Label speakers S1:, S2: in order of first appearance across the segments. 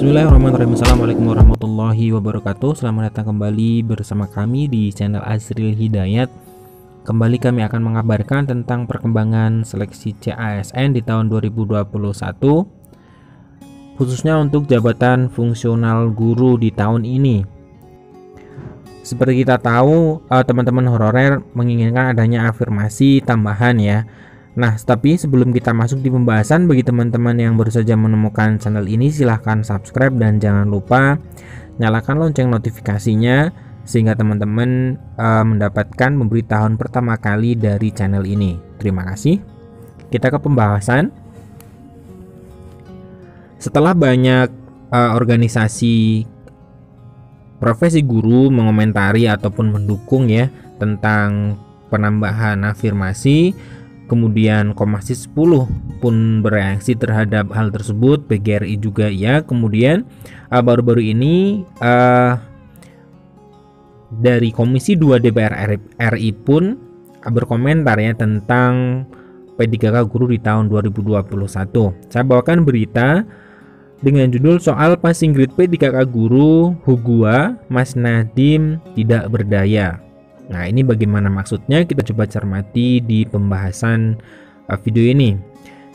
S1: Bismillahirrahmanirrahim. Assalamualaikum warahmatullahi wabarakatuh. Selamat datang kembali bersama kami di channel Azril Hidayat. Kembali kami akan mengabarkan tentang perkembangan seleksi CASN di tahun 2021, khususnya untuk jabatan fungsional guru di tahun ini. Seperti kita tahu, teman-teman honorer menginginkan adanya afirmasi tambahan ya. Nah, tapi sebelum kita masuk di pembahasan, bagi teman-teman yang baru saja menemukan channel ini, silahkan subscribe dan jangan lupa nyalakan lonceng notifikasinya sehingga teman-teman mendapatkan pemberitahuan pertama kali dari channel ini. Terima kasih. Kita ke pembahasan. Setelah banyak organisasi profesi guru mengomentari ataupun mendukung ya tentang penambahan afirmasi, kemudian Komasi 10 pun bereaksi terhadap hal tersebut, PGRI juga ya. Kemudian baru-baru ini dari Komisi 2 DPR RI pun berkomentar ya tentang P3K guru di tahun 2021. Saya bawakan berita dengan judul soal passing grade P3K guru Hugua Mas Nadiem tidak berdaya. Nah, ini bagaimana maksudnya? Kita coba cermati di pembahasan video ini.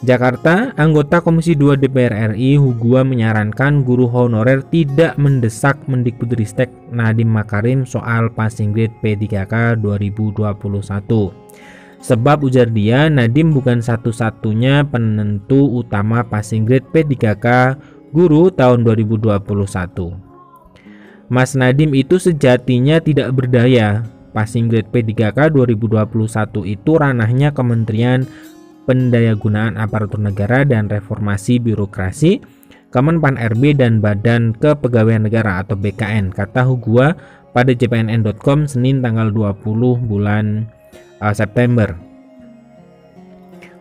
S1: Jakarta, anggota Komisi 2 DPR RI Hugua menyarankan guru honorer tidak mendesak Mendikbudristek Nadiem Makarim soal passing grade P3K 2021. Sebab ujar dia, Nadiem bukan satu-satunya penentu utama passing grade P3K guru tahun 2021. Mas Nadiem itu sejatinya tidak berdaya. Passing grade P3K 2021 itu ranahnya Kementerian Pendayagunaan Aparatur Negara dan Reformasi Birokrasi, Kemenpan RB dan Badan Kepegawaian Negara atau BKN, kata Hugua pada jpnn.com Senin tanggal 20 bulan September.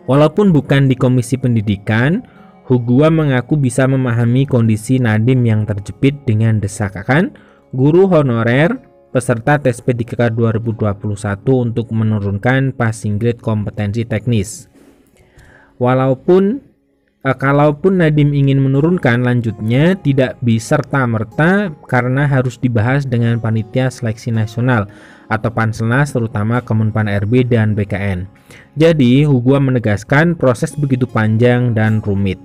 S1: Walaupun bukan di Komisi Pendidikan, Hugua mengaku bisa memahami kondisi Nadiem yang terjepit dengan desakan guru honorer peserta tes P3K 2021 untuk menurunkan passing grade kompetensi teknis. Kalaupun Nadiem ingin menurunkan, lanjutnya tidak bisa serta-merta karena harus dibahas dengan panitia seleksi nasional atau Panselnas, terutama Kemenpan RB dan BKN. Jadi, Hugua menegaskan proses begitu panjang dan rumit.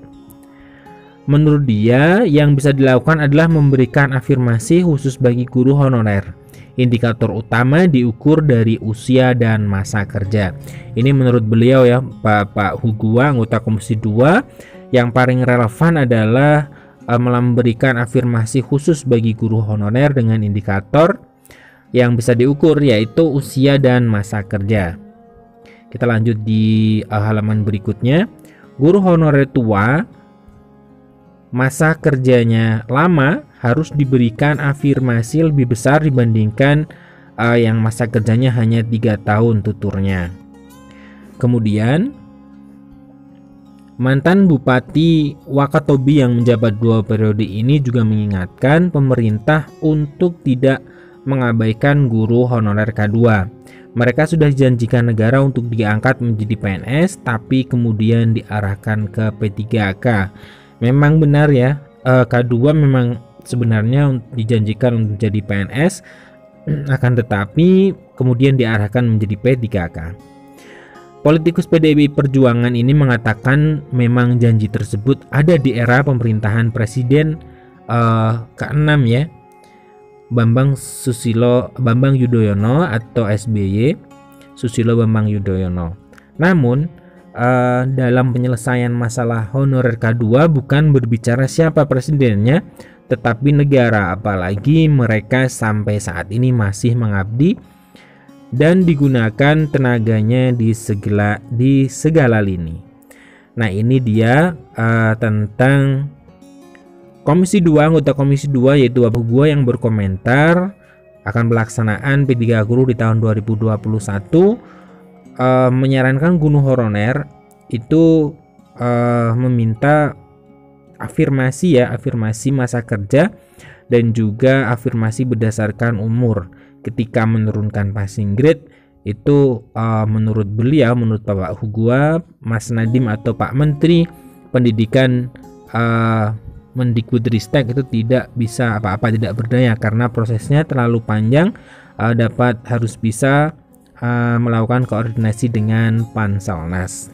S1: Menurut dia, yang bisa dilakukan adalah memberikan afirmasi khusus bagi guru honorer. Indikator utama diukur dari usia dan masa kerja. Ini menurut beliau ya, Pak Hugua, anggota Komisi 2, yang paling relevan adalah memberikan afirmasi khusus bagi guru honorer dengan indikator yang bisa diukur, yaitu usia dan masa kerja. Kita lanjut di halaman berikutnya. Guru honorer tua masa kerjanya lama harus diberikan afirmasi lebih besar dibandingkan yang masa kerjanya hanya 3 tahun tuturnya. Kemudian mantan Bupati Wakatobi yang menjabat 2 periode ini juga mengingatkan pemerintah untuk tidak mengabaikan guru honorer K2. Mereka sudah dijanjikan negara untuk diangkat menjadi PNS, tapi kemudian diarahkan ke P3K. Memang benar ya, K2 memang sebenarnya dijanjikan untuk jadi PNS, akan tetapi kemudian diarahkan menjadi P3K. Politikus PDIP Perjuangan ini mengatakan memang janji tersebut ada di era pemerintahan Presiden ke-6 ya, Bambang Yudhoyono atau SBY, Susilo Bambang Yudhoyono. Namun dalam penyelesaian masalah honorer K2 bukan berbicara siapa presidennya, tetapi negara, apalagi mereka sampai saat ini masih mengabdi dan digunakan tenaganya di segala lini. Nah, ini dia tentang Komisi 2, anggota Komisi 2 yaitu Bapak Hugua yang berkomentar akan pelaksanaan P3K guru di tahun 2021. Menyarankan guru honorer itu meminta afirmasi masa kerja dan juga afirmasi berdasarkan umur ketika menurunkan passing grade. Itu menurut beliau, menurut Bapak Hugua, Mas Nadiem atau Pak Menteri Pendidikan Mendikbudristek itu tidak bisa apa-apa, tidak berdaya karena prosesnya terlalu panjang. Harus bisa melakukan koordinasi dengan Panselnas.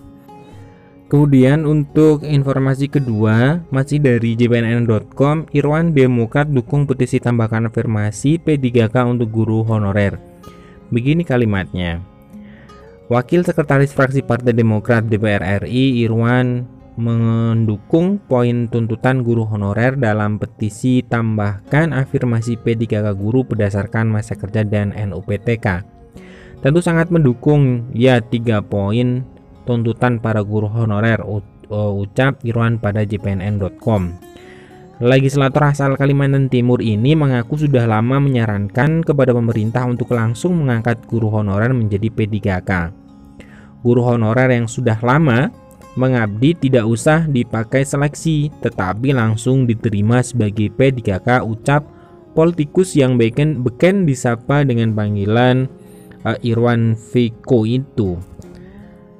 S1: Kemudian untuk informasi kedua, masih dari jpnn.com, Irwan Demokrat dukung petisi tambahkan afirmasi P3K untuk guru honorer. Begini kalimatnya. Wakil Sekretaris Fraksi Partai Demokrat DPR RI Irwan mendukung poin tuntutan guru honorer dalam petisi tambahkan afirmasi P3K guru berdasarkan masa kerja dan NUPTK. Tentu sangat mendukung ya 3 poin tuntutan para guru honorer, ucap Irwan pada jpnn.com. Legislator asal Kalimantan Timur ini mengaku sudah lama menyarankan kepada pemerintah untuk langsung mengangkat guru honorer menjadi P3K. Guru honorer yang sudah lama mengabdi tidak usah dipakai seleksi, tetapi langsung diterima sebagai P3K, ucap politikus yang beken disapa dengan panggilan Irwan Viko itu.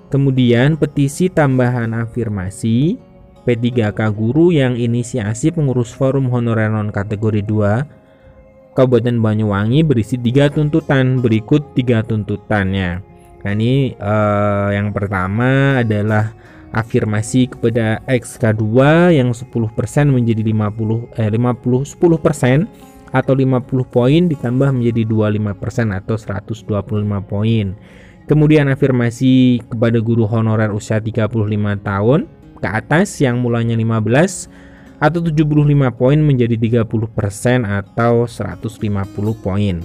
S1: Kemudian petisi tambahan afirmasi P3K guru yang inisiasi pengurus forum honorer non kategori 2 Kabupaten Banyuwangi berisi 3 tuntutan. Berikut 3 tuntutannya. Nah, ini yang pertama adalah afirmasi kepada XK2 yang 10% menjadi 10% atau 50 poin ditambah menjadi 25% atau 125 poin. Kemudian afirmasi kepada guru honorer usia 35 tahun ke atas yang mulanya 15 atau 75 poin menjadi 30% atau 150 poin.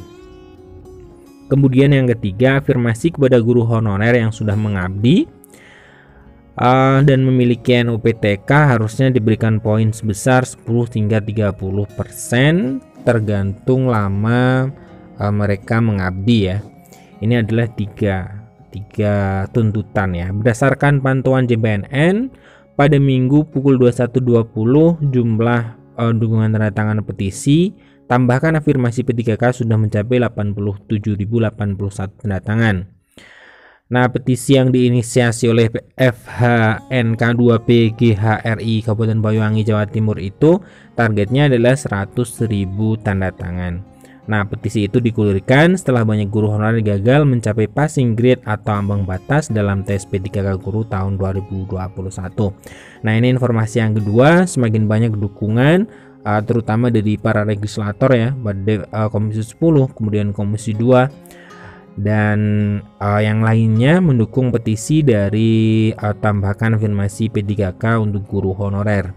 S1: Kemudian yang ketiga, afirmasi kepada guru honorer yang sudah mengabdi dan memiliki NUPTK harusnya diberikan poin sebesar 10 hingga 30% tergantung lama mereka mengabdi ya. Ini adalah tiga tuntutan ya. Berdasarkan pantauan JPNN pada Minggu pukul 21.20 jumlah dukungan tanda tangan petisi tambahkan afirmasi P3K sudah mencapai 87.081 tanda tangan. Nah, petisi yang diinisiasi oleh FHNK2PGHRI Kabupaten Banyuwangi Jawa Timur itu targetnya adalah 100.000 tanda tangan. Nah, petisi itu digulirkan setelah banyak guru honorer gagal mencapai passing grade atau ambang batas dalam tes P3K guru tahun 2021. Nah, ini informasi yang kedua, semakin banyak dukungan terutama dari para legislator ya, pada Komisi 10, kemudian Komisi 2 dan yang lainnya mendukung petisi dari tambahkan afirmasi P3K untuk guru honorer.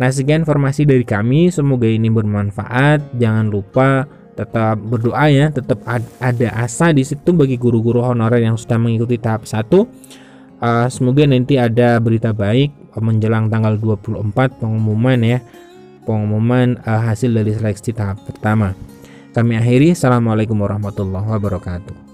S1: Nah, sekian informasi dari kami, semoga ini bermanfaat. Jangan lupa tetap berdoa ya, tetap ada asa di situ bagi guru-guru honorer yang sudah mengikuti tahap 1. Semoga nanti ada berita baik menjelang tanggal 24 pengumuman hasil dari seleksi tahap pertama. Kami akhiri, assalamualaikum warahmatullahi wabarakatuh.